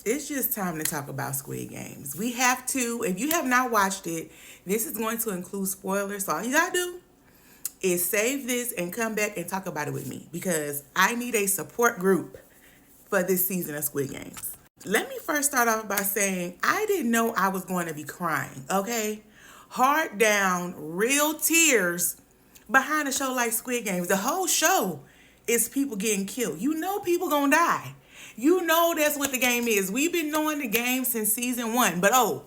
It's just time to talk about Squid Games. We have to, if you have not watched it, this is going to include spoilers. So all you gotta do is save this and come back and talk about it with me because I need a support group for this season of Squid Games. Let me first start off by saying I didn't know I was going to be crying, okay? Heart down, real tears behind a show like Squid Games. The whole show is people getting killed. You know people gonna die. You know that's what the game is. We've been knowing the game since season one. But oh,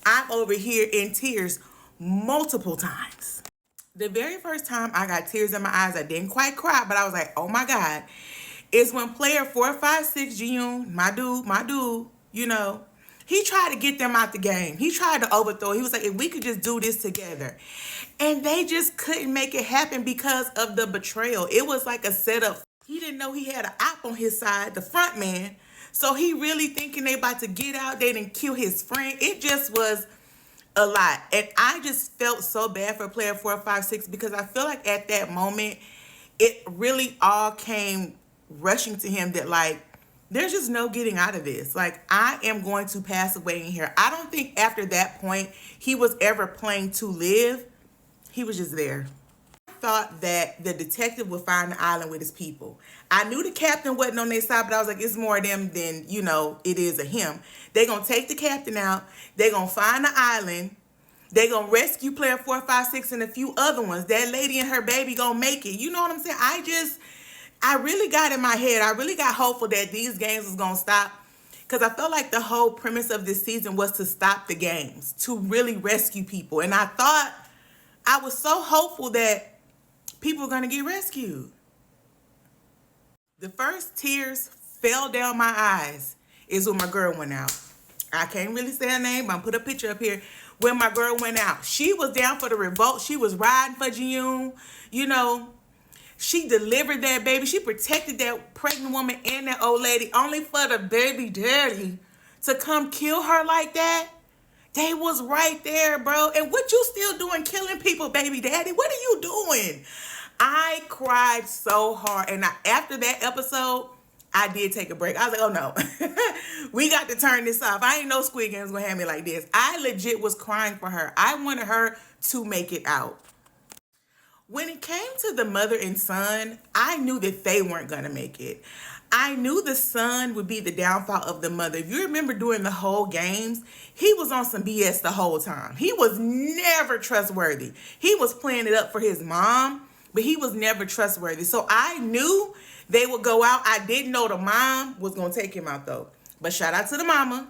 I'm over here in tears multiple times. The very first time I got tears in my eyes, I didn't quite cry, but I was like, oh my God. It's when player 456 Jiyun, my dude, he tried to get them out the game. He tried to overthrow. He was like, if we could just do this together. And they just couldn't make it happen because of the betrayal. It was like a setup. He didn't know he had an op on his side, the front man. So he really thinking they about to get out. They didn't kill his friend. It just was a lot. And I just felt so bad for player 456 because I feel like at that moment, it really all came rushing to him that like, there's just no getting out of this. Like, I am going to pass away in here. I don't think after that point he was ever playing to live. He was just there. I thought that the detective would find the island with his people. I knew the captain wasn't on their side, but I was like, it's more of them than, it is of him. They're going to take the captain out. They're going to find the island. They're going to rescue player 456 and a few other ones. That lady and her baby going to make it. You know what I'm saying? I really got in my head. I really got hopeful that these games was going to stop because I felt like the whole premise of this season was to stop the games, to really rescue people. And I was so hopeful that people were going to get rescued. The first tears fell down my eyes is when my girl went out. I can't really say her name, but I'm put a picture up here. When my girl went out, she was down for the revolt. She was riding for Jiyun. She delivered that baby. She protected that pregnant woman and that old lady only for the baby daddy to come kill her like that. They was right there, bro. And what you still doing killing people, baby daddy? What are you doing? I cried so hard. And after that episode, I did take a break. I was like, oh no, we got to turn this off. I ain't know Squid Games gonna have me like this. I legit was crying for her. I wanted her to make it out. When it came to the mother and son, I knew that they weren't gonna make it. I knew the son would be the downfall of the mother. If you remember during the whole games, he was on some BS the whole time. He was never trustworthy. He was playing it up for his mom, but he was never trustworthy. So I knew they would go out. I didn't know the mom was going to take him out though. But shout out to the mama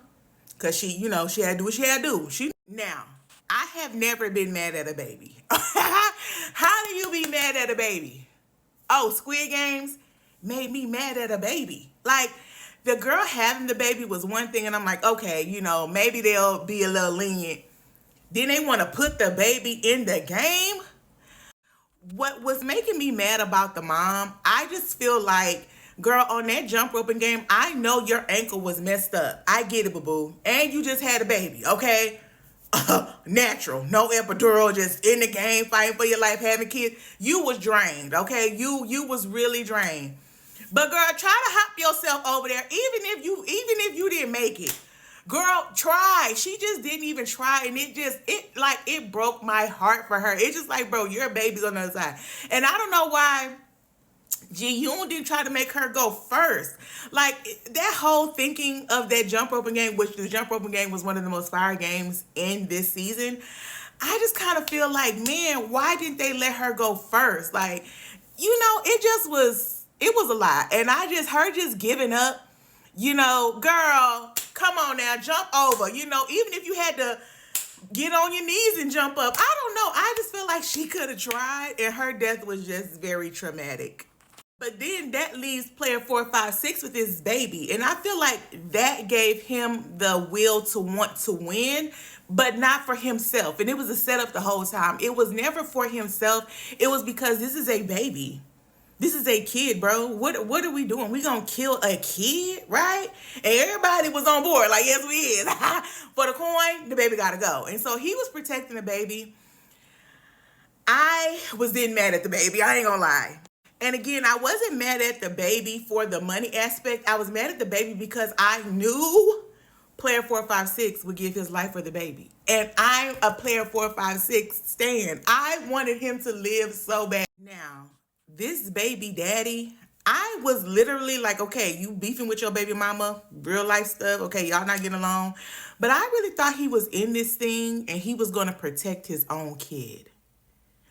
because she had to do what she had to do. Now, I have never been mad at a baby. How do you be mad at a baby? Oh, Squid Games made me mad at a baby. Like, the girl having the baby was one thing, and I'm like, okay, maybe they'll be a little lenient. Then they want to put the baby in the game. What was making me mad about the mom, I just feel like, girl, on that jump roping game, I know your ankle was messed up. I get it, boo-boo. And you just had a baby, okay? Natural, no epidural, just in the game, fighting for your life, having kids. You was drained, okay? You was really drained. But girl, try to hop yourself over there, even if you didn't make it. Girl, try. She just didn't even try, and it broke my heart for her. It's just like, bro, your baby's on the other side. And I don't know why Ji-yoon didn't try to make her go first. Like, that whole thinking of that jump roping game, which the jump roping game was one of the most fire games in this season, I just kind of feel like, man, why didn't they let her go first? Like, it was a lot. And her just giving up, girl, come on now, jump over. Even if you had to get on your knees and jump up, I don't know. I just feel like she could have tried, and her death was just very traumatic. But then that leaves player 456 with his baby. And I feel like that gave him the will to want to win, but not for himself. And it was a setup the whole time. It was never for himself. It was because this is a baby. This is a kid, bro. What are we doing? We gonna kill a kid, right? And everybody was on board, like, yes, we is. For the coin, the baby gotta go. And so he was protecting the baby. I was then mad at the baby. I ain't gonna lie. And again, I wasn't mad at the baby for the money aspect. I was mad at the baby because I knew player 456 would give his life for the baby. And I'm a player 456 stan. I wanted him to live so bad. Now, this baby daddy, I was literally like, okay, you beefing with your baby mama, real life stuff. Okay, y'all not getting along. But I really thought he was in this thing and he was going to protect his own kid.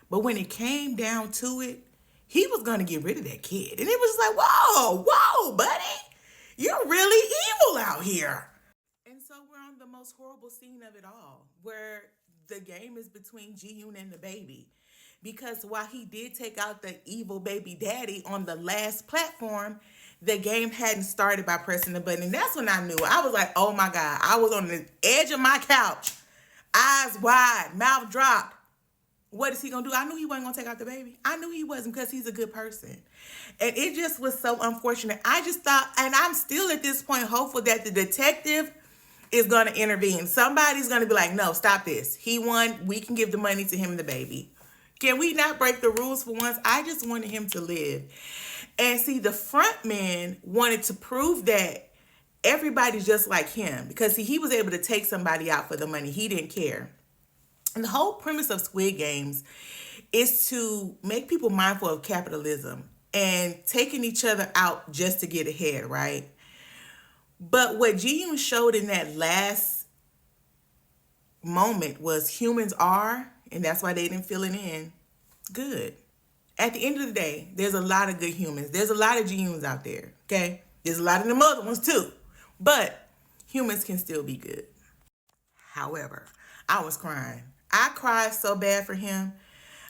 But when it came down to it, he was going to get rid of that kid. And it was like, whoa, whoa, buddy. You're really evil out here. And so we're on the most horrible scene of it all, where the game is between Ji-yoon and the baby. Because while he did take out the evil baby daddy on the last platform, the game hadn't started by pressing the button. And that's when I knew. I was like, oh my God. I was on the edge of my couch, eyes wide, mouth dropped. What is he gonna do? I knew he wasn't gonna take out the baby. I knew he wasn't, because he's a good person. And it just was so unfortunate. I just thought, and I'm still at this point hopeful that the detective is gonna intervene. Somebody's gonna be like, no, stop this. He won. We can give the money to him and the baby. Can we not break the rules for once? I just wanted him to live. And see, the front man wanted to prove that everybody's just like him, because see, he was able to take somebody out for the money. He didn't care. And the whole premise of Squid Games is to make people mindful of capitalism and taking each other out just to get ahead, right? But what Ji-yoon showed in that last moment was humans are, and that's why they didn't fill it in, good. At the end of the day, there's a lot of good humans. There's a lot of Ji-yoons out there, okay? There's a lot of them other ones too. But humans can still be good. However, I was crying. I cried so bad for him.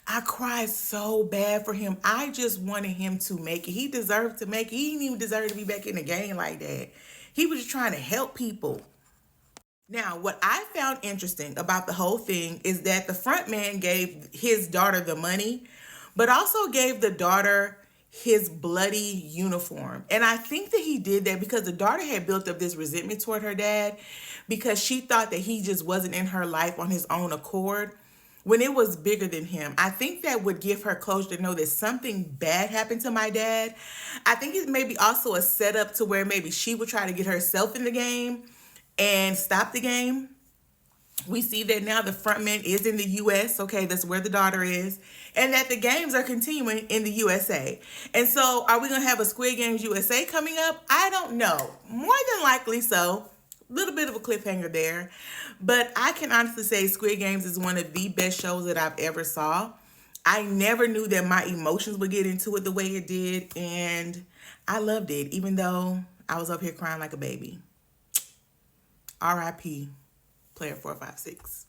I cried so bad for him. I just wanted him to make it. He deserved to make it. He didn't even deserve to be back in the game like that. He was just trying to help people. Now, what I found interesting about the whole thing is that the front man gave his daughter the money, but also gave the daughter his bloody uniform. And I think that he did that because the daughter had built up this resentment toward her dad, because she thought that he just wasn't in her life on his own accord when it was bigger than him. I think that would give her closure to know that something bad happened to my dad. I think it may be also a setup to where maybe she would try to get herself in the game and stop the game. We see that now the front man is in the U.S. Okay, that's where the daughter is. And that the games are continuing in the USA. And so are we going to have a Squid Games USA coming up? I don't know. More than likely so. A little bit of a cliffhanger there. But I can honestly say Squid Games is one of the best shows that I've ever saw. I never knew that my emotions would get into it the way it did. And I loved it, even though I was up here crying like a baby. R.I.P. Player 456.